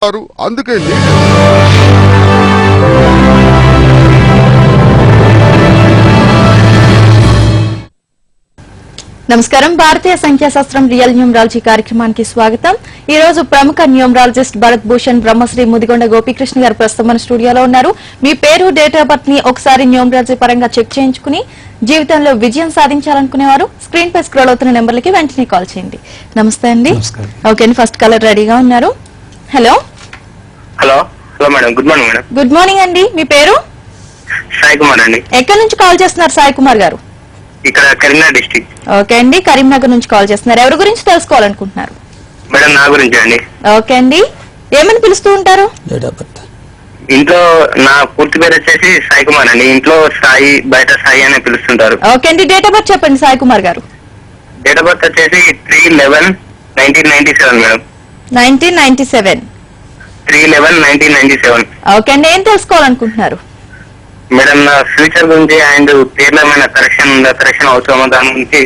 అందుకే నమస్కారం. భారతీయ సంఖ్యాశాస్త్రం real numerology కార్యక్రమానికి స్వాగతం. ఈ రోజు ప్రముఖ న్యూమరాలజిస్ట్ భరత్ భూషణ్ బ్రహ్మశ్రీ ముదిగొండ గోపీకృష్ణ గారు ప్రస్తుతం మన స్టూడియోలో ఉన్నారు. మీ పేరు, డేట్ ఆఫ్ బర్త్ ని ఒకసారి న్యూమరాలజీ పరంగా చెక్ చేయించుకుని జీవితంలో విజయం సాధించాలనుకునేవారు స్క్రీన్ పై స్క్రోల్ అవుతున్న నెంబర్లకి వెంటనే కాల్ చేయండి. నమస్తే అండి. ఓకే అండి, ఫస్ట్ కాలర్ రెడీగా ఉన్నారు. Hello hello hello madam, good morning madam. Good morning అండి. మీ పేరు? సాయి కుమార్ అండి. ఎక్కడి నుంచి కాల్ చేస్తున్నారు సాయి కుమార్ గారు? ఇక్కడ కరీంనగర్ డిస్ట్రిక్ట్. ఓకే అండి, కరీంనగర్ నుంచి కాల్ చేస్తున్నారు. ఎవరి గురించి తెలుసుకోవాలనుకుంటున్నారు? మేడం నా గురించి అండి. ఓకే అండి, ఏమని పిలుస్తూ ఉంటారు? ఇంట్లో నా పూర్తి పేరు వచ్చేసి సాయి కుమార్ అండి. ఇంట్లో సాయి, బయట సాయి అని పిలుస్తుంటారు. ఓకే అండి, డేట్ ఆఫ్ బర్త్ చెప్పండి సాయి కుమార్ గారు. డేట్ ఆఫ్ బర్త్ వచ్చేసి 3/11/1997 మేడం. 1997. 3/11/1997. ఓకే అండి, ఏం తెలుసుకోవాలనుకుంటున్నారు? మేడం నా ఫ్యూచర్ గురించి అండ్ పేర్లో ఏమైనా కరెక్షన్ అవసరమా దాని గురించి.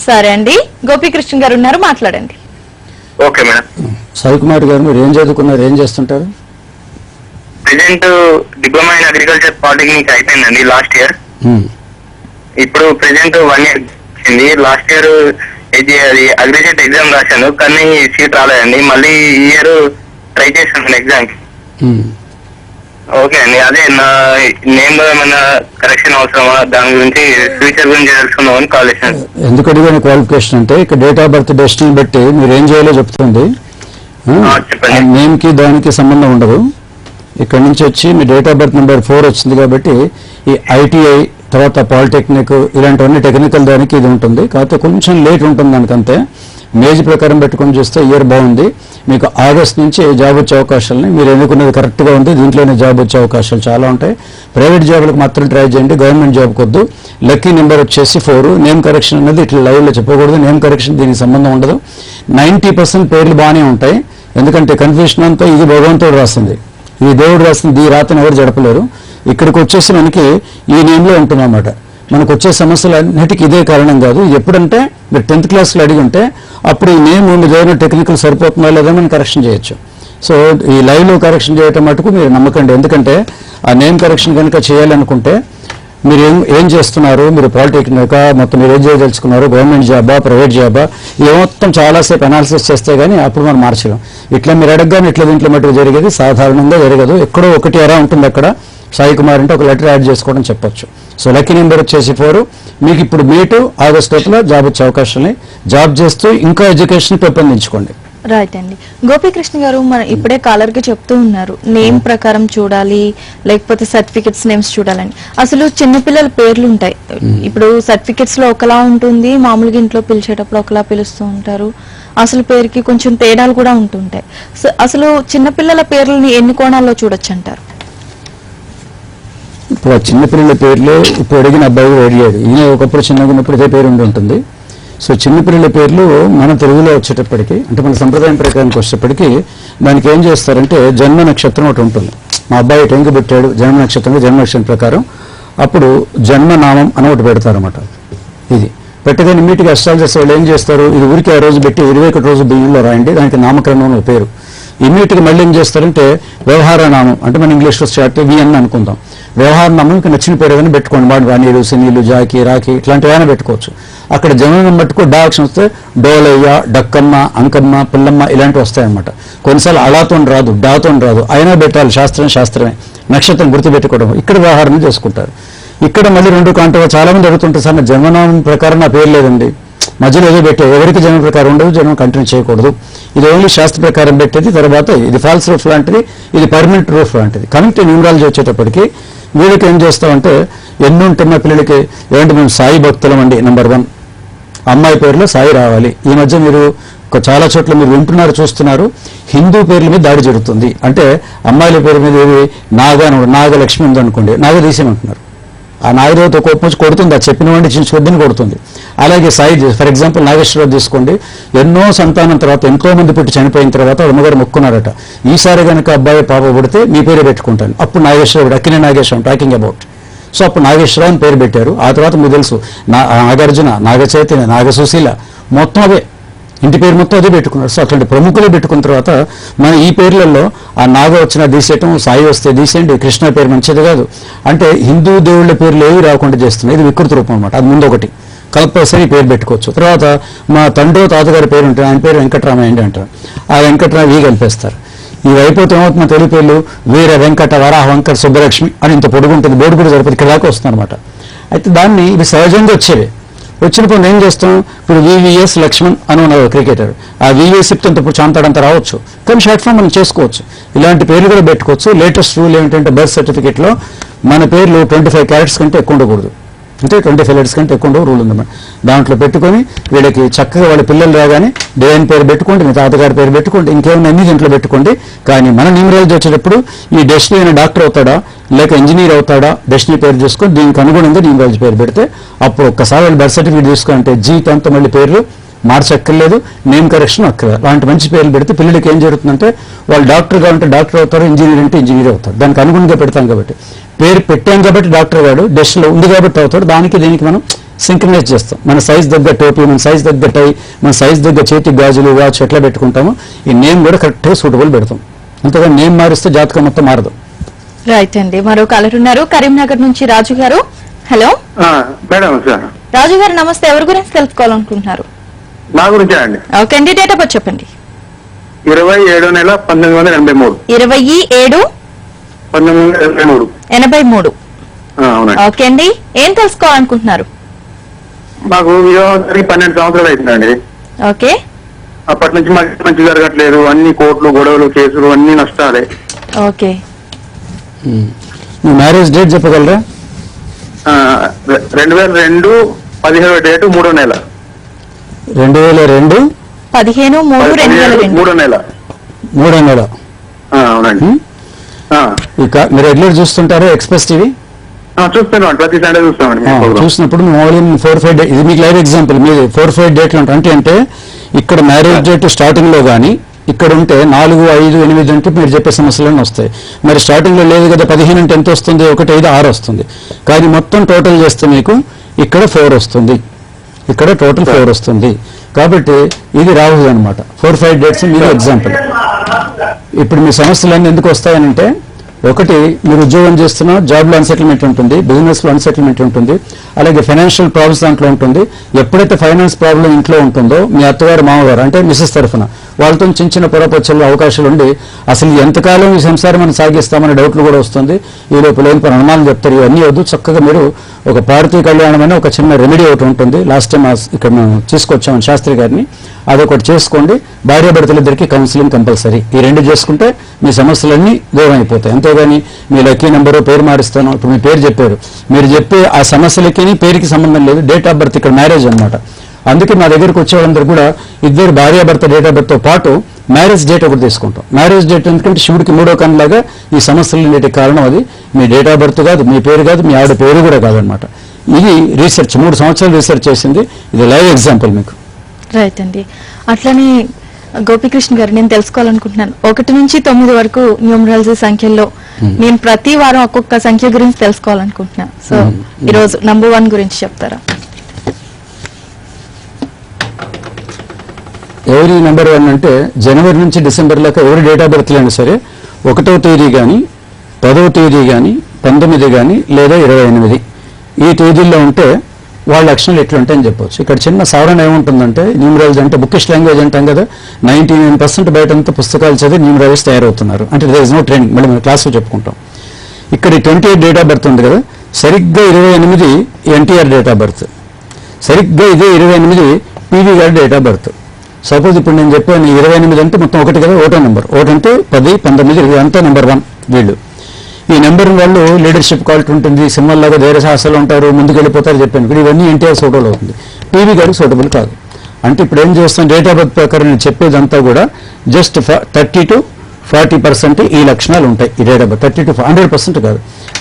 సరే అండి, గోపీకృష్ణ గారు ఉన్నారు, మాట్లాడండి. Okay madam. సాయి కుమార్ గారు, మీరు ఏం చదువుకున్నారు, ఏం చేస్తుంటారు? Present diploma in agriculture polytechnic అయిపోయిందండి లాస్ట్ ఇయర్. ఇప్పుడు ప్రెసెంట్ 1 year వచ్చింది. లాస్ట్ ఇయర్ అది అగ్రికల్చర్ ఎగ్జామ్ రాశాను, కానీ సీట్ రాలేదండి. మళ్ళీ ఈ ఇయర్ ట్రై చేశాను ఎగ్జామ్ కి. ఓకే అండి, అదే నా నేమ్ లో ఏమైనా కరెక్షన్ అవసరమా దాని గురించి ఫ్యూచర్ గురించి తెలుసుకుందామని కాల్ చేశాను. ఎందుకు అడిగిన క్వాలిఫికేషన్ అంటే ఇక్కడ డేట్ ఆఫ్ బర్త్ డెస్టినీ బట్టి మీరు ఏం చేయాలో చెప్తుంది. నేమ్ కి దానికి సంబంధం ఉండదు. ఇక్కడ నుంచి వచ్చి మీ డేట్ ఆఫ్ బర్త్ నెంబర్ 4 వచ్చింది కాబట్టి ఈ ITI తర్వాత పాలిటెక్నిక్ ఇలాంటివన్నీ టెక్నికల్ దానికి ఇది ఉంటుంది. కాకపోతే కొంచెం లేట్ ఉంటుంది దానికంతే. మేజ్ ప్రకారం పెట్టుకొని చూస్తే ఇయర్ బాగుంది. మీకు ఆగస్ట్ నుంచి జాబ్ వచ్చే అవకాశాలని మీరు ఎన్నుకున్నది కరెక్ట్గా ఉంది. దీంట్లోనే జాబ్ వచ్చే అవకాశాలు చాలా ఉంటాయి. ప్రైవేట్ జాబ్లకు మాత్రం ట్రై చేయండి, గవర్నమెంట్ జాబ్కి వద్దు. లక్కీ నెంబర్ వచ్చేసి 4. నేమ్ కరెక్షన్ అనేది ఇట్లా లైవ్లో చెప్పకూడదు. నేమ్ కరెక్షన్ దీనికి సంబంధం ఉండదు. 90% పేర్లు బాగానే ఉంటాయి. ఎందుకంటే కన్ఫ్యూషన్ అంతా ఇది భగవంతుడు రాసింది, ఇది దేవుడు రాసింది, ఈ రాతను ఎవరు జడపలేరు. ఇక్కడికి వచ్చేసి మనకి ఈ నేమ్లో ఉంటుందన్నమాట. మనకు వచ్చే సమస్యలు అన్నిటికీ ఇదే కారణం కాదు. ఇది ఎప్పుడంటే మీరు 10th క్లాస్లో అడిగి ఉంటే అప్పుడు ఈ నేమ్ మీరు ఏదైనా టెక్నికల్ సరిపోతుందో లేదో మనం కరెక్షన్ చేయొచ్చు. సో ఈ లైవ్లో కరెక్షన్ చేయటం మటుకు మీరు నమ్మకండి. ఎందుకంటే ఆ నేమ్ కరెక్షన్ కనుక చేయాలనుకుంటే మీరు ఏం చేస్తున్నారు, మీరు పాలిటెక్నిక్ మొత్తం మీరు ఏం చేయదలుచుకున్నారు, గవర్నమెంట్ జాబా ప్రైవేట్ జాబా, ఇది మొత్తం చాలాసేపు అనాలిసిస్ చేస్తే కానీ అప్పుడు మనం మార్చలేం. ఇట్లా మీరు అడగగానే ఇట్లా దీంట్లో మటుకు జరిగేది సాధారణంగా జరగదు. ఎక్కడో ఒకటి ఎరా ఉంటుంది. అక్కడ సాయి కుమార్ అంటే ఒక లెటర్ యాడ్ చేసుకోవడం చెప్పొచ్చు. సో లక్కీ నెంబర్ వచ్చేసి 4. మీకు ఇప్పుడు మీటు ఆగస్ట్ లోపల జాబ్ వచ్చే అవకాశాలని జాబ్ చేస్తూ ఇంకా ఎడ్యుకేషన్ పెంపొందించుకోండి. రైట్ అండి. గోపీకృష్ణ గారు, మన ఇప్పుడే కాలర్ గా చెప్తూ ఉన్నారు నేమ్ ప్రకారం చూడాలి లేకపోతే సర్టిఫికెట్స్ నేమ్స్ చూడాలని. అసలు చిన్నపిల్లల పేర్లు ఉంటాయి. ఇప్పుడు సర్టిఫికెట్స్ లో ఒకలా ఉంటుంది, మామూలుగా ఇంట్లో పిలిచేటప్పుడు ఒకలా పిలుస్తూ ఉంటారు. అసలు పేరుకి కొంచెం తేడాలు కూడా ఉంటుంటాయి. సో అసలు చిన్నపిల్లల పేర్లని ఎన్ని కోణాల్లో చూడొచ్చు అంటారు? ఇప్పుడు ఆ చిన్నపిల్లల పేర్లు ఇప్పుడు అడిగిన అబ్బాయి అడిగాడు. ఈయన ఒకప్పుడు చిన్నగా ఉన్నప్పుడు ఇదే పేరు ఉండి ఉంటుంది. సో చిన్నపిల్లల పేర్లు మన తెలుగులో వచ్చేటప్పటికి అంటే మన సంప్రదాయం ప్రకారానికి వచ్చేటప్పటికి దానికి ఏం చేస్తారంటే జన్మ నక్షత్రం ఒకటి ఉంటుంది. మా అబ్బాయి టెంకు పెట్టాడు జన్మ నక్షత్రంగా, జన్మ నక్షత్రం ప్రకారం అప్పుడు జన్మనామం అని ఒకటి పెడతారన్నమాట. ఇది పెట్టగానే ఇమ్మీడియట్గా అస్ట్రాలజర్స్ వాళ్ళు ఏం చేస్తారు, ఇది ఊరికి ఆ రోజు పెట్టి 21 రోజు బియ్యంలో రాయండి, దానికి నామకరణం పేరు. ఇమ్మీడియట్గా మళ్ళీ ఏం చేస్తారంటే వ్యవహార నామం అంటే మన ఇంగ్లీష్లో స్టార్ట్ VN అనుకుందాం. వ్యవహార నామం ఇంకా నచ్చిన పేరు ఏదైనా పెట్టుకోండి. వాడు వానీలు, సినీలు, జాకి, రాకి ఇట్లాంటివి ఏమైనా పెట్టుకోవచ్చు. అక్కడ జనం మట్టుకు డా అక్షరం వస్తే డోలయ్య, డక్కమ్మ, అంకమ్మ, పుల్లమ్మ ఇలాంటివి వస్తాయన్నమాట. కొన్నిసార్లు అలాతో రాదు, డాతో రాదు, అయినా పెట్టాలి. శాస్త్రమే. నక్షత్రం గుర్తుపెట్టుకోవడం ఇక్కడ వ్యవహారం చేసుకుంటారు. ఇక్కడ మళ్ళీ 2 కాంటో చాలా మంది అడుగుతుంటారు, సార్ నా జన్మనామం ప్రకారం నా పేరు లేదండి, మధ్యలో ఏదో పెట్టే ఎవరికి జన్మ ప్రకారం ఉండదు, జన్మ కంటిన్యూ చేయకూడదు. ఇది ఓన్లీ శాస్త్ర ప్రకారం పెట్టేది. తర్వాత ఇది ఫాల్స్ రూఫ్ లాంటిది, ఇది పర్మనెంట్ రూఫ్ లాంటిది. కమింగ్ టు న్యూమరాలజీ వచ్చేటప్పటికి వీళ్ళకి ఏం చేస్తామంటే ఎన్ని ఉంటున్న పిల్లలకి ఏంటి మేము సాయి భక్తులం అండి. నెంబర్ 1 అమ్మాయి పేరులో సాయి రావాలి. ఈ మధ్య మీరు చాలా చోట్ల మీరు వింటున్నారు, చూస్తున్నారు, హిందూ పేర్ల మీద దాడి జరుగుతుంది. అంటే అమ్మాయిల పేరు మీద ఏది నాగలక్ష్మి ఉందనుకోండి, నాగ తీసేయమంటున్నారు. ఆ నాగదేవత కోపం వచ్చి కొడుతుంది, అది చెప్పిన వాడిని చించుకొద్దని కొడుతుంది. అలాగే సాయి ఫర్ ఎగ్జాంపుల్ నాగేశ్వరరావు తీసుకోండి, ఎన్నో సంతానం తర్వాత ఎంతో మంది పుట్టి చనిపోయిన తర్వాత అమ్మగారు మొక్కున్నారట, ఈసారి కనుక అబ్బాయి పాప పుడితే మీ పేరే పెట్టుకుంటాను. అప్పుడు నాగేశ్వరరావు అక్కినే నాగేశ్వరం టాకింగ్ అబౌట్. సో అప్పుడు నాగేశ్వరరావు అని పేరు పెట్టారు. ఆ తర్వాత మీకు తెలుసు నాగార్జున, నాగచైతన్య, నాగసుశీల మొత్తం అవే. ఇంటి పేరు మొత్తం అదే పెట్టుకున్నారు. సో అట్లాంటి ప్రముఖులే పెట్టుకున్న తర్వాత మన ఈ పేర్లలో ఆ నాగ వచ్చినా తీసేయటం, సాయి వస్తే తీసేయండి, కృష్ణ పేరు మంచిది కాదు అంటే హిందూ దేవుళ్ళ పేర్లు ఏవి రాకుండా చేస్తున్నాయి. ఇది వికృత రూపం అనమాట. అది ముందు ఒకటి కంపల్సరీ పేరు పెట్టుకోవచ్చు. తర్వాత మా తండ్రి తాతగారి పేరు ఉంటుంది, ఆయన పేరు వెంకటరామయ్య అంటారు, ఆ వెంకటరామ వీ కలిపేస్తారు. ఇవి అయిపోతే ఏమవుతున్న తెలుగు పేర్లు వీర వెంకట వరాహ వెంకట సుబ్బలక్ష్మి అని ఇంత పొడుగుంటుంది, బోర్డు కూడా సరిపోతుంది, ఇక్కడ దాకా వస్తుంది అనమాట. అయితే దాన్ని ఇవి సహజంగా వచ్చేవి. వచ్చినప్పుడు ఏం చేస్తాం, ఇప్పుడు వివిఎస్ లక్ష్మణ్ అని ఉన్నారు క్రికెటర్, ఆ వివిఎస్ చెప్తే ఇప్పుడు చాంతాడంతా రావచ్చు, కానీ షార్ట్ ఫామ్ మనం చేసుకోవచ్చు. ఇలాంటి పేర్లు కూడా పెట్టుకోవచ్చు. లేటెస్ట్ రూల్ ఏంటంటే బర్త్ సర్టిఫికేట్లో మన పేర్లు 25 క్యారెట్స్ కంటే ఎక్కువ ఉండకూడదు, అంటే 25 లెటర్స్ కంటే ఎక్కువ రూల్ ఉందన్నమాట. దాంట్లో పెట్టుకొని వీళ్ళకి చక్కగా వాళ్ళ పిల్లలు రాగానే దేని పేరు పెట్టుకోండి, మీ తాతగారి పేరు పెట్టుకోండి, ఇంకేమైనా అన్ని దీంట్లో పెట్టుకోండి. కానీ మన న్యూమరాలజీ వచ్చేటప్పుడు ఈ డెస్టినీ అయిన డాక్టర్ అవుతాడా లేక ఇంజనీర్ అవుతాడా డెస్టినీ పేరు చేసుకొని దీనికి అనుగుణంగా న్యూమరాలజీ పేరు పెడితే అప్పుడు ఒక్కసారి వాళ్ళు బర్త్ సర్టిఫికేట్ తీసుకుంటే జీవితంతో మళ్ళీ పేర్లు మార్చక్కర్లేదు, నేమ్ కరెక్షన్ అక్కర్లేదు. అలాంటి మంచి పేర్లు పెడితే పిల్లలకి ఏం జరుగుతుందంటే వాళ్ళు డాక్టర్గా ఉంటే డాక్టర్ అవుతారు, ఇంజనీర్ అంటే ఇంజనీర్ అవుతారు. దానికి అనుగుణంగా పెడతాం కాబట్టి పేరు పెట్టాం కాబట్టి డాక్టర్ గారు డెస్ట్లో ఉంది కాబట్టి అవుతాడు. దానికి దీనికి మనం సింక్రనైజ్ చేస్తాం. మన సైజ్ దగ్గర టోపీ, మన సైజ్ దగ్గర టై, మన సైజ్ దగ్గర చేతి గాజులు వాచ్ ఎట్లా పెట్టుకుంటామో ఈ నేమ్ కూడా కరెక్ట్గా సూటబుల్ పెడతాం. అంతగా నేమ్ మారిస్తే జాతకం మొత్తం మారదు. రైట్ అండి. మరో కాలర్ ఉన్నారు కరీంనగర్ నుంచి రాజు గారు. Hello madam sir. రాజు గారు నమస్తే. ఎవరి గురించి తెలుసుకోవాలనుకుంటున్నారు? నా గురించే అండి. ఓకే అండి, డేట్ ఆఫ్ బర్త్ చెప్పండి. 27/1983. 27/1983. అవునండి. ఓకే అండి, ఏం తెలుసుకోవాలనుకుంటున్నారు? మాకు వివాహం 12 సంవత్సరాలు అవుతుందండి. ఓకే. అప్పటి నుంచి మాకు మంచి జరగట్లేదు, అన్ని కోర్టులు గొడవలు కేసులు అన్ని నష్టాలే. ఓకే. మీ మ్యారేజ్ డేట్ చెప్పగలరా? 2002 17వ డేటు 3వ నెల. 2002 15/3/2002. 3వ నెల. అవునండి. ఇక మీరు రెగ్యులర్ చూస్తుంటారు ఎక్స్ప్రెస్ టీవీ? చూస్తాను, ప్రతి సండే చూస్తామండి. చూసినప్పుడు మామూలుగా 4-5 డేట్, ఇది మీకు లైవ్ ఎగ్జాంపుల్, మీరు 4-5 డేట్లు ఉంటాయి. అంటే ఇక్కడ మ్యారేజ్ డేట్ స్టార్టింగ్ లో కానీ ఇక్కడ ఉంటే 4, 5, 8 అంటే మీరు చెప్పే సమస్యలన్నీ వస్తాయి. మరి స్టార్టింగ్ లో లేదు కదా, 15 అంటే ఎంత వస్తుంది? 1, 5, 6 వస్తుంది. కానీ మొత్తం టోటల్ చేస్తే మీకు ఇక్కడ 4 వస్తుంది, ఇక్కడ టోటల్ 4 వస్తుంది. కాబట్టి ఇది రాహు అనమాట. 4-5 డేట్స్ మీరు ఎగ్జాంపుల్. ఇప్పుడు మీ సమస్యలన్నీ ఎందుకు వస్తాయనంటే, ఒకటి మీరు ఉద్యోగం చేస్తున్నా జాబ్లో అన్సెటిల్మెంట్ ఉంటుంది, బిజినెస్లో అన్సెటిల్మెంట్ ఉంటుంది, అలాగే ఫైనాన్షియల్ ప్రాబ్లమ్స్ దాంట్లో ఉంటుంది. ఎప్పుడైతే ఫైనాన్స్ ప్రాబ్లం ఇంట్లో ఉంటుందో మీ అత్తగారు మామగారు అంటే మిసెస్ తరఫున వాళ్ళతో చిన్న చిన్న పొరపచ్చలు అవకాశాలు ఉండి అసలు ఎంతకాలం ఈ సంసారం మనం సాగిస్తామనే డౌట్లు కూడా వస్తుంది. ఈ లోపల ఏం అనుమానాలు చెప్తారు, ఇవన్నీ వద్దు. చక్కగా మీరు ఒక భారతీయ కళ్యాణం అనే ఒక చిన్న రెమెడీ ఒకటి ఉంటుంది, లాస్ట్ టైం ఇక్కడ మేము తీసుకొచ్చాము శాస్త్రి గారిని, అదొకటి చేసుకోండి. భార్యాభర్తలిద్దరికీ కౌన్సిలింగ్ కంపల్సరీ. ఈ 2 చేసుకుంటే మీ సమస్యలన్నీ దూరం అయిపోతాయి. అంతేగాని మీ లక్కీ నెంబరు పేరు మారుస్తాను, ఇప్పుడు మీ పేరు చెప్పారు, మీరు చెప్పే ఆ సమస్యలకి పేరుకి సంబంధం లేదు. డేట్ ఆఫ్ బర్త్ ఇక్కడ మ్యారేజ్ అనమాట. అందుకే మా దగ్గరకు వచ్చే వాళ్ళందరూ కూడా ఇద్దరు భార్యాభర్త డేట్ ఆఫ్ బర్త్తో పాటు మ్యారేజ్ డేట్ ఒకటి తీసుకుంటాం. మ్యారేజ్ డేట్ ఎందుకంటే శివుడికి 3వ కన్నులాగా ఈ సమస్యలు నేటి కారణం అది. మీ డేట్ ఆఫ్ బర్త్ కాదు, మీ పేరు కాదు, మీ ఆవిడ పేరు కూడా కాదనమాట. ఇది రీసెర్చ్, 3 సంవత్సరాలు రీసెర్చ్ చేసింది. ఇది లైవ్ ఎగ్జాంపుల్ మీకు. రైట్ అండి. అట్లనే గోపికృష్ణ గారు, నేను తెలుసుకోవాలనుకుంటున్నాను 1 నుంచి 9 వరకు న్యూమరాలజీ సంఖ్యల్లో నేను ప్రతి వారం ఒక్కొక్క సంఖ్య గురించి తెలుసుకోవాలనుకుంటున్నాను. సో ఈరోజు నంబర్ 1 గురించి చెప్తారా? ఎవరి నెంబర్ 1 అంటే జనవరి నుంచి డిసెంబర్ దాకా ఎవరి డేట్ ఆఫ్ బర్త్ అయినా సరే 1వ తేదీ కానీ 10వ తేదీ కానీ 19 కానీ లేదా 28 ఈ తేదీల్లో ఉంటే వాళ్ళ లక్షణాలు ఎట్లుంటాయని చెప్పవచ్చు. ఇక్కడ చిన్న సవరణ ఏముంటుందంటే, న్యూమరాలజీ అంటే బుకిష్ లాంగ్వేజ్ అంటాం కదా, 99% బయటంతా పుస్తకాలు చదివి న్యూమరాలజీస్ తయారవుతున్నారు. అంటే దేర్ ఇస్ నో ట్రెండ్. మళ్ళీ మనం క్లాస్లో చెప్పుకుంటాం. ఇక్కడ 28 డేట్ ఆఫ్ బర్త్ ఉంది కదా, సరిగ్గా 28 ఎన్టీఆర్ డేట్ ఆఫ్ బర్త్, సరిగ్గా ఇదే 28 పీవీ గారి డేట్ ఆఫ్ బర్త్. సపోజ్ ఇప్పుడు నేను చెప్పాను 28 అంటే మొత్తం 1 కదా, 1వ నెంబర్. 1 అంటే 10, 19 20 అంతా నెంబర్ 1 వీళ్ళు. ఈ నెంబర్ వాళ్ళు లీడర్షిప్ క్వాలిటీ ఉంటుంది, సింహల్లాగా ధైర్య సాహసాలు ఉంటారు, ముందుకు వెళ్ళిపోతారు చెప్పాను. ఇప్పుడు ఇవన్నీ ఎన్టీఆర్ సూటబుల్ అవుతుంది, పీవీ గారికి సూటబుల్ కాదు. అంటే ఇప్పుడు ఏం చేస్తాం, డేట్ ఆఫ్ బర్త్ ప్రకారం నేను చెప్పేదంతా కూడా జస్ట్ 30 to 40% ఈ లక్షణాలు ఉంటాయి ఈ డేట్ ఆఫ్ బర్త్. 30 to 100% కాదు.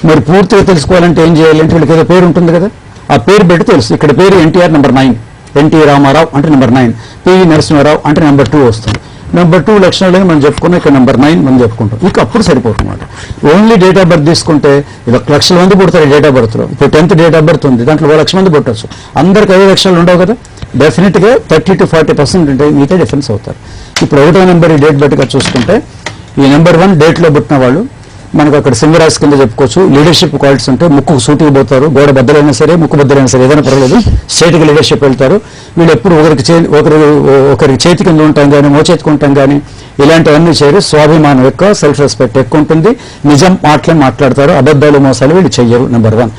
మరి పూర్తిగా తెలుసుకోవాలంటే ఏం చేయాలంటే వీళ్ళకి ఏదో పేరు ఉంటుంది కదా, ఆ పేరు పెట్టి తెలుసు. ఇక్కడ పేరు ఎన్టీఆర్ నెంబర్ 9, ఎన్టీ రామారావు అంటే నెంబర్ 9, పివి నరసింహారావు అంటే నెంబర్ 2 వస్తుంది. నెంబర్ 2 లక్షణాలని మనం చెప్పుకున్నాం, ఇక్కడ నెంబర్ 9 మనం చెప్పుకుంటాం. ఇక అప్పుడు సరిపోతుంది అనమాట. ఓన్లీ డేట్ ఆఫ్ బర్త్ తీసుకుంటే 1 లక్ష మంది పుడతారు ఈ డేట్ ఆఫ్ బర్త్లో. ఇప్పుడు 10th డేట్ ఆఫ్ బర్త్ ఉంది, దాంట్లో 1 లక్ష మంది పుట్టచ్చు. అందరికి 5 లక్షలు ఉండవు కదా. డెఫినెట్గా 30 to 40% ఉంటే మీతో డిఫరెన్స్ అవుతారు. ఇప్పుడు 1వ నెంబర్ ఈ డేట్ బట్టిగా చూసుకుంటే ఈ నెంబర్ 1 డేట్లో పుట్టిన వాళ్ళు మనకు అక్కడ సింగరాజ్ కింద చెప్పుకోవచ్చు. లీడర్షిప్ క్వాలిటీస్ ఉంటే ముక్కు సూటికి పోతారు, గోడ బద్దలైనా సరే ముక్కు బద్దలైనా సరే ఏదైనా పర్వాలేదు, స్ట్రైట్గా లీడర్షిప్ వెళ్తారు. వీళ్ళు ఎప్పుడు ఒకరికి చేతి కింద ఉంటాం కానీ మోచేతుకుంటాం కానీ ఇలాంటివన్నీ చేయరు. స్వాభిమానం ఎక్కువ, సెల్ఫ్ రెస్పెక్ట్ ఎక్కువ ఉంటుంది, నిజం మాట్లాడతారు, అబద్ధాలు మోసాలు వీళ్ళు చెయ్యరు. నెంబర్ 1.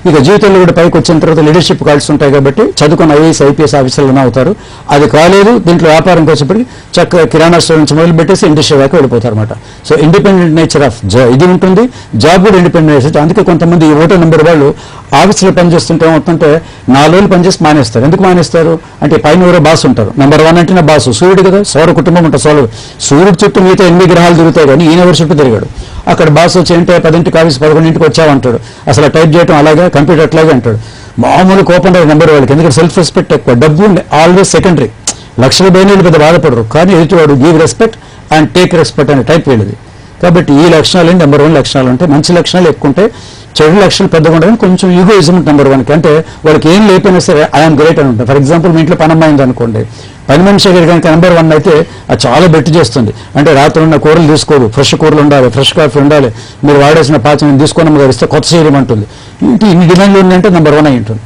ఇక జీవితంలో కూడా పైకి వచ్చిన తర్వాత లీడర్షిప్ క్వాలిటీస్ ఉంటాయి కాబట్టి చదువుకున్న ఐఏఎస్ ఐపీఎస్ ఆఫీసర్లు అవుతారు. అది కాలేదు, దీంట్లో వ్యాపారంకి వచ్చేప్పటికి చక్కగా కిరాణా స్టోర్ నుంచి మొదలు పెట్టేసి ఇండస్ట్రీ దాకా వెళ్ళిపోతారు అనమాట. సో ఇండిపెండెంట్ నేచర్ ఆఫ్ ఇది ఉంటుంది, జాబ్ కూడా ఇండిపెండెంట్ నేచర్. అందుకే కొంతమంది ఈ 1వ నెంబర్ వాళ్ళు ఆఫీసులో పనిచేస్తుంటే ఏమవుతుంటే 4 రోజులు పనిచేసి మానేస్తారు. ఎందుకు మానేస్తారు అంటే పైన ఎవరో బాస్ ఉంటారు. నెంబర్ 1 అంటే నా బాసు సూర్యుడు కదా, సౌర కుటుంబం ఉంటుంది. సూర్యుడు చుట్టూ మిగతా 8 గ్రహాలు తిరుగుతాయి కానీ ఈయన ఎవరి చుట్టూ తిరిగాడు. అక్కడ బాస్ వచ్చి అంటే 10ంటికి ఆఫీస్ 11ంటికి వచ్చావంటాడు. అసలు టైప్ చేయడం అలాగే, కంప్యూటర్ అట్లాగే అంటాడు. మామూలు కోపం రాదు నెంబర్ వాళ్ళకి, ఎందుకంటే సెల్ఫ్ రెస్పెక్ట్ ఎక్కువ. డబ్బు ఆల్వేస్ సెకండరీ. లక్షల బయలు పెద్ద బాధపడరు, కానీ ఎదుటివాడు give respect and take respect అనే టైప్ వీళ్ళది. కాబట్టి ఈ లక్షణాలు నెంబర్ 1 లక్షణాలు ఉంటాయి. మంచి లక్షణాలు ఎక్కువ ఉంటాయి, చెడు లక్షణాలు పెద్దగా ఉండడం. కొంచెం ఈగోయిజం ఉంటుంది నెంబర్ 1కి. అంటే వాళ్ళకి ఏం లేకపోయినా సరే ఐఎమ్ గ్రేట్ అని ఉంటుంది. ఫర్ ఎగ్జాంపుల్ మీ ఇంట్లో పని అమ్మాయింది అనుకోండి, పని మనిషి దగ్గర కనుక నెంబర్ 1 అయితే అది చాలా బెట్టు చేస్తుంది. అంటే రాత్రి ఉన్న కూరలు తీసుకోరు, ఫ్రెష్ కూరలు ఉండాలి, ఫ్రెష్ కాఫీ ఉండాలి, మీరు వాడేసిన పాచని తీసుకొని గారు ఇస్తే కొత్త చేయడం అంటుంది. ఇన్ని డిమాండ్లు ఉన్నాయంటే నెంబర్ 1 అయి ఉంటుంది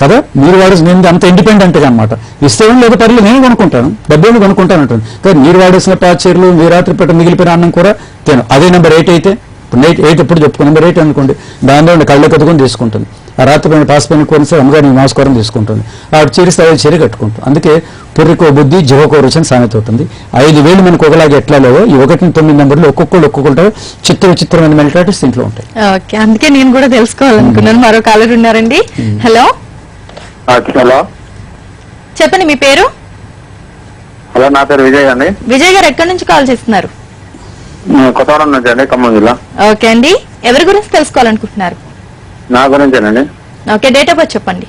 కదా. మీరు వాడేసిన నేను అంత ఇండిపెండెంట్గా అనమాట. ఇస్తే లేదా పర్లేదు నేను కొనుక్కుంటాను, డబ్బులు కొనుక్కుంటాను అంటుంది. కానీ మీరు వాడేసిన పాచీర్లు, మీరు రాత్రి పూట మిగిలిపోయిన అన్నం కూడా తిను. అదే నెంబర్ 8 అయితే, ఇప్పుడు 8 ఎప్పుడు చెప్పుకో, నెంబర్ 8 అనుకోండి, దానిలో కళ్ళ కట్టుకొని తీసుకుంటుంది. ఆ రాత్రి పైన పాస్ పైన కోరిస్తే అమ్మగారు నమస్కారం తీసుకుంటుంది. ఆవిడ చేరిస్తే 5 చీర కట్టుకుంటుంది. అందుకే పుర్రికో బుద్ధి జివకో రుచి అని సామెత అవుతుంది. 5 వేలు మనకు ఒకలాగా ఎట్లా లేవో ఈ 1-9 నెంబర్లు ఒక్కొక్కటి చిత్రమైన మెంటాలిటీస్ ఇంట్లో ఉంటాయి. ఓకే, అందుకే నేను కూడా తెలుసుకోవాలనుకున్నాను. మరో కాలర్ ఉన్నారండి. హలో హలో, చెప్పండి మీ పేరు? హలో, నా పేరు విజయ్ అండి. విజయ్ గారు ఎక్కడి నుంచి కాల్ చేస్తున్నారు? కొత్తగూడెం నుంచి అండి, ఖమ్మం జిల్లా. ఓకే అండి, ఎవరి గురించి తెలుసుకోవాలనుకుంటున్నారు? నా గురించేనండి. ఓకే, డేట్ ఆఫ్ బర్త్ చెప్పండి.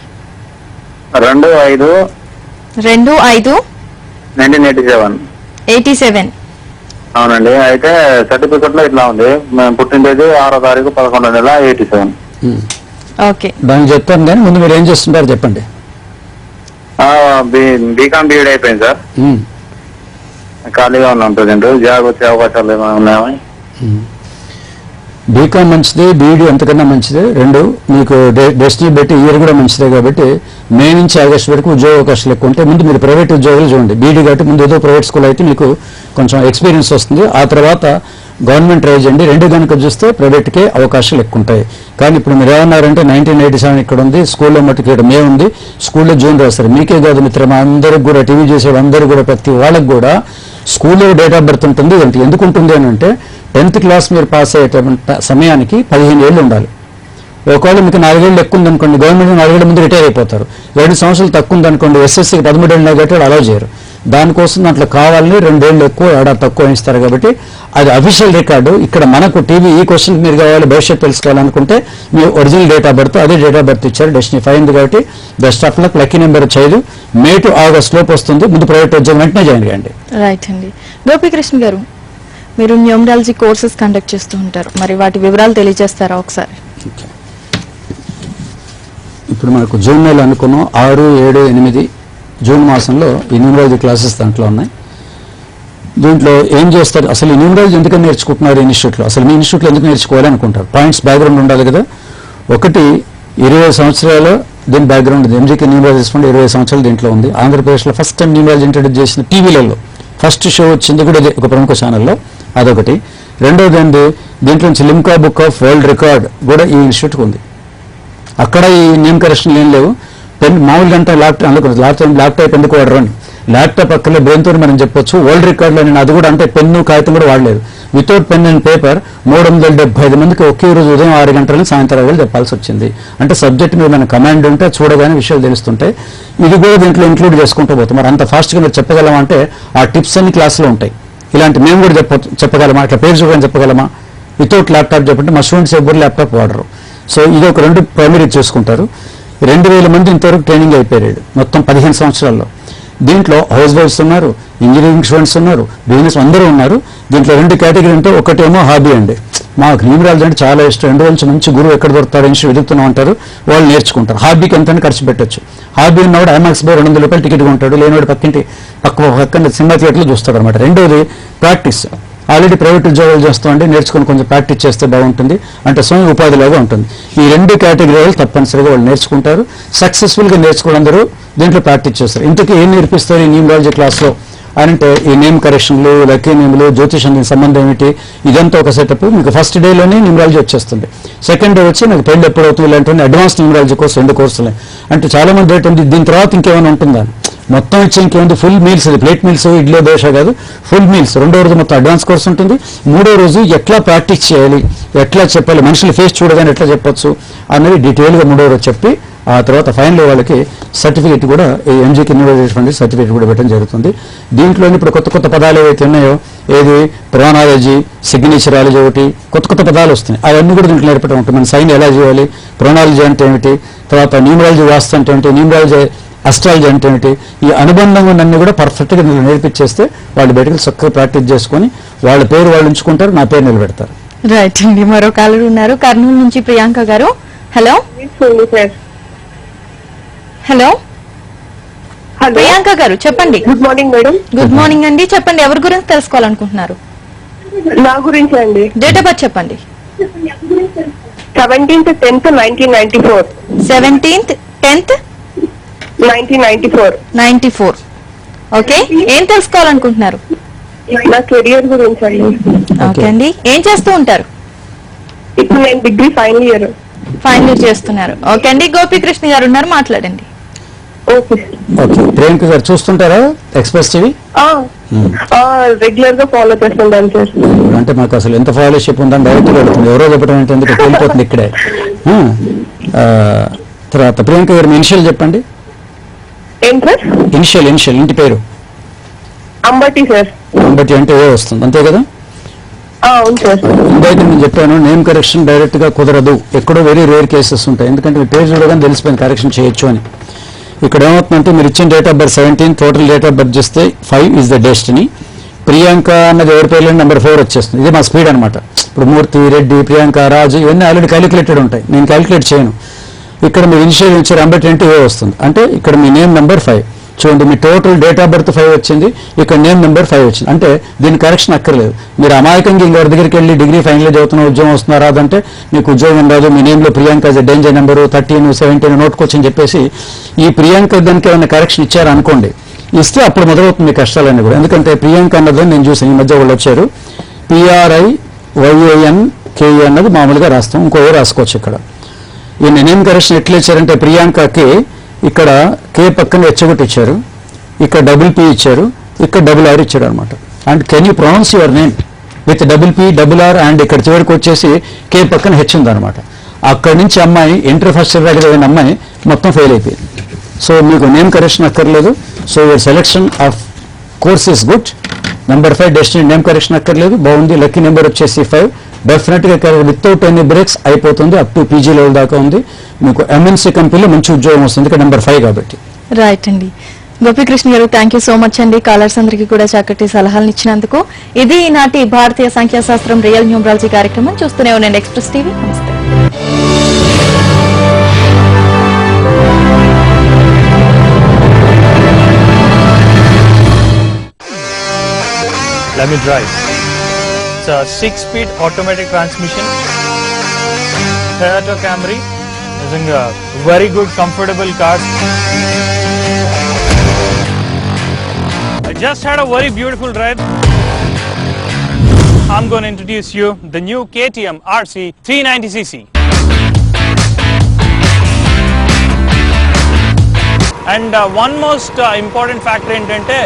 2/5/1987. అవునండి. అయితే సర్టిఫికెట్ లో ఇట్లా ఉంది, మేము పుట్టిన తేదీ 6వ తారీఖు 11వ నెల 87. ఓకే, దానికి చెప్తాను కానీ ముందు మీరు ఏం చేస్తుంటారు చెప్పండి. బీకామ్ బీఎడ్ అయిపోయింది సార్. ఖాళీగా ఉన్నాం ప్రజెంట్. జాబ్ వచ్చే అవకాశాలు ఏమైనా ఉన్నాయా? బీకామ్ మంచిదే, బీఈడీ అంతకన్నా మంచిదే. 2 మీకు డెస్టినీ బట్టి ఇయర్ కూడా మంచిదే. కాబట్టి మే నుంచి ఆగస్టు వరకు ఉద్యోగ అవకాశాలు ఎక్కువ ఉంటాయి. ముందు మీరు ప్రైవేట్ ఉద్యోగాలు చూడండి. బీఈడీ కాబట్టి ముందు ఏదో ప్రైవేట్ స్కూల్ అయితే మీకు కొంచెం ఎక్స్పీరియన్స్ వస్తుంది. ఆ తర్వాత గవర్నమెంట్ ట్రై చేయండి. 2 కనుక చూస్తే ప్రైవేట్కే అవకాశాలు ఎక్కువ ఉంటాయి. కానీ ఇప్పుడు మీరు ఏమన్నారంటే 1987 ఇక్కడ ఉంది, స్కూల్లో మట్టుకు ఇక్కడ మే ఉంది, స్కూల్లో జూన్ రాస్తారు. మీకే కాదు మిత్రమా, అందరికి కూడా, టీవీ చేసేవాళ్ళు అందరూ కూడా, ప్రతి వాళ్ళకి కూడా స్కూల్లో డేట్ ఆఫ్ బర్త్ ఉంటుంది. ఎందుకు ఉంటుంది అని అంటే 10th క్లాస్ మీరు పాస్ అయ్యేటువంటి సమయానికి 15 ఏళ్ళు ఉండాలి. ఒకవేళ మీకు 4 ఏళ్ళు ఎక్కువ ఉందనుకోండి, గవర్నమెంట్ 4 ఏళ్ళ ముందు రిటైర్ అయిపోతారు. 2 సంవత్సరాలు తక్కువ ఉందనుకోండి, ఎస్ఎస్సీకి 13 ఏళ్ళు కట్టి అలౌ చేయరు. దానికోసం దాంట్లో కావాలని 2 ఏళ్ళు ఎక్కువ, ఏడాది తక్కువ ఇస్తారు. కాబట్టి అది అఫీషియల్ రికార్డు. ఇక్కడ మనకు టీవీ ఈ క్వశ్చన్ మీరు కావాలి, భవిష్యత్తు తెలుసుకోవాలనుకుంటే మీ ఒరిజినల్ డేట్ ఆఫ్ బర్త్, అదే డేట్ ఆఫ్ బర్త్ ఇచ్చారు. డెస్టినీ 5 ఉంది కాబట్టి best of luck. Lucky number 5, May to August లోపు వస్తుంది. ముందు ప్రైవేట్ ఉద్యోగం వెంటనే జాయిన్ చేయండి. రైట్ అండి. గోపీకృష్ణ గారు, మీరు న్యూమరాలజీ కోర్సెస్ కండక్ట్ చేస్తూ ఉంటారు, మరి వాటి వివరాలు తెలియజేస్తారా ఒకసారి? ఇప్పుడు మనకు జూన్ నెల అనుకున్నాం, 6, 7, 8 జూన్ మాసంలో ఈ న్యూమరాలజీ క్లాసెస్ దాంట్లో ఉన్నాయి. దీంట్లో ఏం చేస్తారు, అసలు ఈ న్యూమరాలజీ ఎందుకని నేర్చుకుంటున్నారు ఇన్స్టిట్యూట్లో, అసలు మీ ఇన్స్టిట్యూట్లో ఎందుకు నేర్చుకోవాలి అనుకుంటారు. పాయింట్స్ బ్యాక్గ్రౌండ్ ఉండాలి కదా. ఒకటి 20 సంవత్సరాలు దీని బ్యాక్గ్రౌండ్ ఉంది. ఎంజీకే న్యూమరాలజీ ఫండ్ 20 సంవత్సరాలు దీంట్లో ఉంది. ఆంధ్రప్రదేశ్లో ఫస్ట్ టైం న్యూమరాలజీ ఇంట్రడ్యూస్ చేసిన టీవీలలో ఫస్ట్ షో వచ్చింది కూడా ఒక ప్రముఖ ఛానల్లో, అదొకటి. రెండోది ఏంటి, దీంట్లో నుంచి Limca book of world record కూడా ఈ ఇన్స్టిట్యూట్కి ఉంది. అక్కడ ఈ నేమ్ కరెక్షన్లు ఏం లేవు. పెన్ మామూలుగా అంటే ల్యాప్టాప్ ఎందుకు వాడరు అని, ల్యాప్టాప్ అక్కర్లే, బ్రెయిన్తో మనం చెప్పొచ్చు. వరల్డ్ రికార్డులో నేను అది కూడా అంటే పెన్ను కాగితం కూడా వాడలేదు. వితౌట్ పెన్ అండ్ పేపర్ 375 మందికి ఒకే రోజు ఉదయం 6 గంటల నుంచి సాయంత్రం 6 చెప్పాల్సి వచ్చింది. అంటే సబ్జెక్ట్ మీద మన కమాండ్ ఉంటే చూడగానే విషయాలు తెలుస్తుంటాయి. ఇది కూడా దీంట్లో ఇంక్లూడ్ చేసుకుంటూ పోతాం. మరి అంత ఫాస్ట్గా మీరు చెప్పగలమా అంటే ఆ టిప్స్ అన్ని క్లాసులో ఉంటాయి. ఇలాంటి మేము కూడా చెప్పగలమా, ఇట్లా పేరు చూడని చెప్పగలమా. వితౌట్ ల్యాప్టాప్ చెప్పంటే మా స్టూడెంట్స్ ఎవ్వరు ల్యాప్టాప్ వాడరు. సో ఇది ఒక 2 ప్రైమరీ చేసుకుంటారు. 2000 మంది ఇంతవరకు ట్రైనింగ్ అయిపోయారు మొత్తం 15 సంవత్సరాల్లో. దీంట్లో హౌస్ వైఫ్స్ ఉన్నారు, ఇంజనీరింగ్ స్టూడెంట్స్ ఉన్నారు, బిజినెస్ అందరూ ఉన్నారు. దీంట్లో 2 కేటగిరీ ఉంటే, ఒకటేమో హాబీ అండి, మాకు న్యూమరాలజీ అంటే చాలా ఇష్టం, 2 రోజుల నుంచి మంచి గురువు ఎక్కడ దొరుకుతాడు అని వెతుకుతున్నాం అంటారు. వాళ్ళు నేర్చుకుంటారు. హాబీకి ఎంత ఖర్చు పెట్టచ్చు. హాబీ ఉన్నవాడు ఐమాక్స్ బై 200 రూపాయలు టికెట్ కొంటాడు, లేనివాడు పక్కన సినిమా థియేటర్లో చూస్తాడు అనమాట. రెండోది ప్రాక్టీస్. ఆల్రెడీ ప్రైవేట్ ఉద్యోగాలు చేస్తామండి, నేర్చుకుని కొంచెం ప్రాక్టీస్ చేస్తే బాగుంటుంది, అంటే స్వయం ఉపాధిలాగా ఉంటుంది. ఈ 2 కేటగిరీలు తప్పనిసరిగా వాళ్ళు నేర్చుకుంటారు. సక్సెస్ఫుల్గా నేర్చుకున్నందరూ దీంట్లో ప్రాక్టీస్ చేస్తారు. ఇంతకీ ఏం నేర్పిస్తారు ఈ న్యూమరాలజీ క్లాస్లో అంటే ఈ నేమ్ కరెక్షన్లు, లక్కీ నేమ్లు, జ్యోతిషం సంబంధం ఏమిటి, ఇదంతా ఒక సెటప్. మీకు ఫస్ట్ డేలోనే న్యూమరాలజీ వచ్చేస్తుంది. సెకండ్ డే వచ్చి నాకు పెళ్లి ఎప్పుడు అవుతుంది ఇలాంటి అడ్వాన్స్ న్యూమరాలజీ కోర్స్ 2 కోర్సులే. అంటే చాలా మంది ఏంటంటే దీని తర్వాత ఇంకేమైనా ఉంటుందా, మొత్తం ఇచ్చే ఇంకేముంది, ఫుల్ మీల్స్, ఇది ప్లేట్ మీల్స్, ఇడ్లీ దోశ కాదు, ఫుల్ మీల్స్. 2వ రోజు మొత్తం అడ్వాన్స్ కోర్స్ ఉంటుంది. 3వ రోజు ఎట్లా ప్రాక్టీస్ చేయాలి, ఎట్లా చెప్పాలి, మనుషుల ఫేస్ చూడగానే ఎట్లా చెప్పొచ్చు అనేది డీటెయిల్గా 3వ రోజు చెప్పి ఆ తర్వాత ఫైనల్ వాళ్ళకి సర్టిఫికేట్ కూడా ఎంజీకి ఇన్వైటేషన్ సర్టిఫికేట్ కూడా పెట్టడం జరుగుతుంది. దీంట్లో ఇప్పుడు కొత్త పదాలు ఏవైతే ఉన్నాయో, ఏది ప్రొనాలజీ, సిగ్నేచరాలజీ, ఒకటి కొత్త పదాలు వస్తున్నాయి. అవన్నీ కూడా దీంట్లో నేర్పడం ఉంటుంది. మన సైన్ ఎలా చేయాలి, ప్రొనాలజీ అంటే ఏమిటి, తర్వాత న్యూమరాలజీ వాస్తు అంటే ఏమిటి, న్యూమరాలజీ అస్ట్రాలజీ అంటే ఏమిటి, ఈ అనుబంధం అన్నీ కూడా పర్ఫెక్ట్గా నేర్పించేస్తే వాళ్ళు బయటకు చక్కగా ప్రాక్టీస్ చేసుకొని వాళ్ళ పేరు వాళ్ళు ఉంచుకుంటారు, నా పేరు నిలబెడతారు. రైట్ అండి. మరో కాలర్ ఉన్నారు కర్నూలు నుంచి, ప్రియాంక గారు. హలో హలో ప్రియాంక గారు చెప్పండి. Good morning madam. Good morning అండి. చెప్పండి, ఎవరి గురించి తెలుసుకోవాలనుకుంటున్నారు? నా గురించి అండి. డేట్ ఆఫ్ బర్త్ చెప్పండి. 17th 10th 1994. 17th 10th 1994. 94. Okay, ఏం తెలుసుకోవాలనుకుంటున్నారు? నా కెరియర్ గురించి అండి. ఓకే అండి. ఏం చేస్తూ ఉంటారు? ఇప్పుడు నేను డిగ్రీ ఫైనల్ ఇయర్ చేస్తున్నారు. ఓకే అండి. గోపీకృష్ణ గారు ఉన్నారు, మాట్లాడండి. ఓకే ఓకే, ప్రియాంక గారు చూస్తుంటారా ఎక్స్ప్రెస్ టీవీ? రెగ్యులర్ గా ఫాలో చేస్తుంటాను సార్. అంటే మాకు అసలు ఎంత ఫాలోషిప్ ఉందని డైరెక్ట్గా అడుగుతుంది, ఎవరో చెప్పడం ఏంటి, ఎందుకు వెళ్ళిపోతుంది ఇక్కడే. తర్వాత ప్రియాంక గారు మీ ఇనిషియల్ చెప్పండి. ఏం సార్? ఇనిషియల్ ఇంటి పేరు? అంబటి సార్. అంబటి అంటే ఏ వస్తుంది, అంతే కదా? అవును సార్. ఇందాక నేను చెప్పాను, నేమ్ కరెక్షన్ డైరెక్ట్ గా కుదరదు, ఎక్కడో వెరీ రేర్ కేసెస్ ఉంటాయి. ఎందుకంటే మీ పేరు చూడగానే తెలిసిపోయింది కరెక్షన్ చేయొచ్చు అని. ఇక్కడ ఏమవుతుందంటే మీరు ఇచ్చిన date of birth 17, total date of birth చేస్తే 5 ఇస్ ద డెస్టినీ. ప్రియాంక అన్నది ఎవరి పేర్లో నెంబర్ 4 వచ్చేస్తుంది. ఇది మా స్పీడ్ అనమాట. ఇప్పుడు మూర్తి, రెడ్డి, ప్రియాంక, రాజు ఇవన్నీ ఆల్రెడీ క్యాలిక్యులేటెడ్ ఉంటాయి, నేను క్యాలిక్యులేట్ చేయను. ఇక్కడ మీరు ఇనిషియల్ ఇచ్చారు అంబటి అంటే ఏ వస్తుంది, అంటే ఇక్కడ మీ నేమ్ నెంబర్ 5 చూడండి. మీ టోటల్ డేట్ ఆఫ్ బర్త్ 5 వచ్చింది, ఇక్కడ నేమ్ నెంబర్ 5 వచ్చింది. అంటే దీని కరెక్షన్ అక్కర్లేదు. మీరు అమాయకంగా ఇంకెవరి దగ్గరికి వెళ్ళి డిగ్రీ ఫైనల్ చదువుతున్న ఉద్యోగం వస్తున్నా రాదంటే మీకు ఉద్యోగం రాదు, మీ నేమ్లో ప్రియాంక డేంజర్ నెంబరు 13, 17 నోటుకొచ్చి అని చెప్పేసి ఈ ప్రియాంక దానికి ఏమైనా కరెక్షన్ ఇచ్చారు అనుకోండి, ఇస్తే అప్పుడు మొదలవుతుంది మీ కష్టాలన్నీ కూడా. ఎందుకంటే ప్రియాంక అన్నదని నేను చూసాను, ఈ మధ్య వాళ్ళు వచ్చారు, PRIYANKE అన్నది మామూలుగా రాస్తాం, ఇంకో రాసుకోవచ్చు. ఇక్కడ ఈ నేమ్ కరెక్షన్ ఎట్లా ఇచ్చారంటే ప్రియాంకకి ఇక్కడ కే పక్కన హెచ్చగొట్టి ఇచ్చారు, ఇక్కడ P ఇచ్చారు, ఇక్కడ RR ఇచ్చారు అనమాట. And can you pronounce your name with P, RR and ఇక్కడ చివరికి వచ్చేసి కే పక్కన హెచ్ ఉందన్నమాట. అక్కడి నుంచి అమ్మాయి ఇంటర్ ఫస్ట్ ఇయర్ దగ్గర అయిన అమ్మాయి మొత్తం ఫెయిల్ అయిపోయింది. సో మీకు నేమ్ కరెక్షన్ అక్కర్లేదు. So your selection of course is good. Number 5 destiny name correction అక్కర్లేదు, బాగుంది. లక్కీ నెంబర్ వచ్చేసి 5, డెఫినెట్గా వితౌట్ ఎనీ బ్రేక్స్ అయిపోతుంది, అప్ టు PG లెవెల్ దాకా ఉంది. మీకు MNC కంపెనీలో మంచి ఉద్యోగం వస్తుంది, ఇక్కడ నెంబర్ 5 కాబట్టి. రైట్ అండి. గోపీకృష్ణ గారు, థ్యాంక్ యూ సో మచ్ అండి. కాలర్స్ అందరికీ కూడా చక్కటి సలహాలు ఇచ్చినందుకు. ఇది ఈనాటి భారతీయ సంఖ్యాశాస్త్రం రియల్ న్యూమరాలజీ కార్యక్రమం. చూస్తూనే ఉండండి ఎక్స్ప్రెస్ టీవీ. నమస్తే. Let me drive. It's a 6-speed automatic transmission. Toyota Camry using a very good comfortable car. I just had a very beautiful drive. I'm going to introduce you the new KTM RC 390cc. And one most important factor ఏంటంటే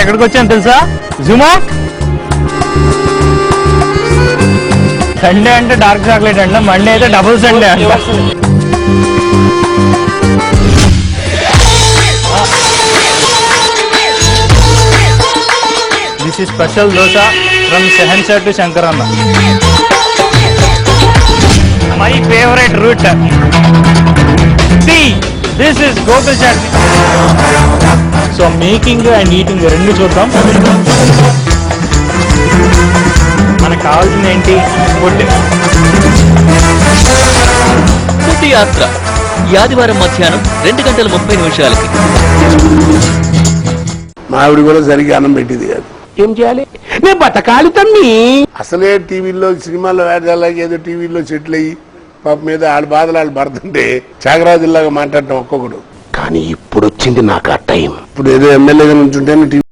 ఎక్కడికి వచ్చాను తెలుసా? జుమా. Sundae అంటే dark chocolate అంట, Monday అయితే double sundae అంట. This is special dosa from సెహన్సర్ to Shankaranna. My favourite route. This is Gokul Chat. So making and eating రెండు చూద్దాం. మనకు కావాల్సింది ఏంటి? ఫుడ్. ఫుడ్ యాత్ర ఈ ఆదివారం మధ్యాహ్నం 2:30 మా ఆవిడ కూడా సరిగ్గా అన్నం పెట్టింది కాదు. ఏం చేయాలి? నేను బతకాలి తమ్మి. అసలే టీవీల్లో సినిమాల్లో వేదాలకి ఏదో టీవీలో సెటిల్ అయ్యి పాప మీద వాళ్ళ బాధలు వాళ్ళు పడుతుంటే త్యాగరాజుల్లాగా మాట్లాడటం ఒక్కొక్కడు. కానీ ఇప్పుడు వచ్చింది నాకు ఆ టైం. ఇప్పుడు ఏదో ఎమ్మెల్యేగా నుంచుంటే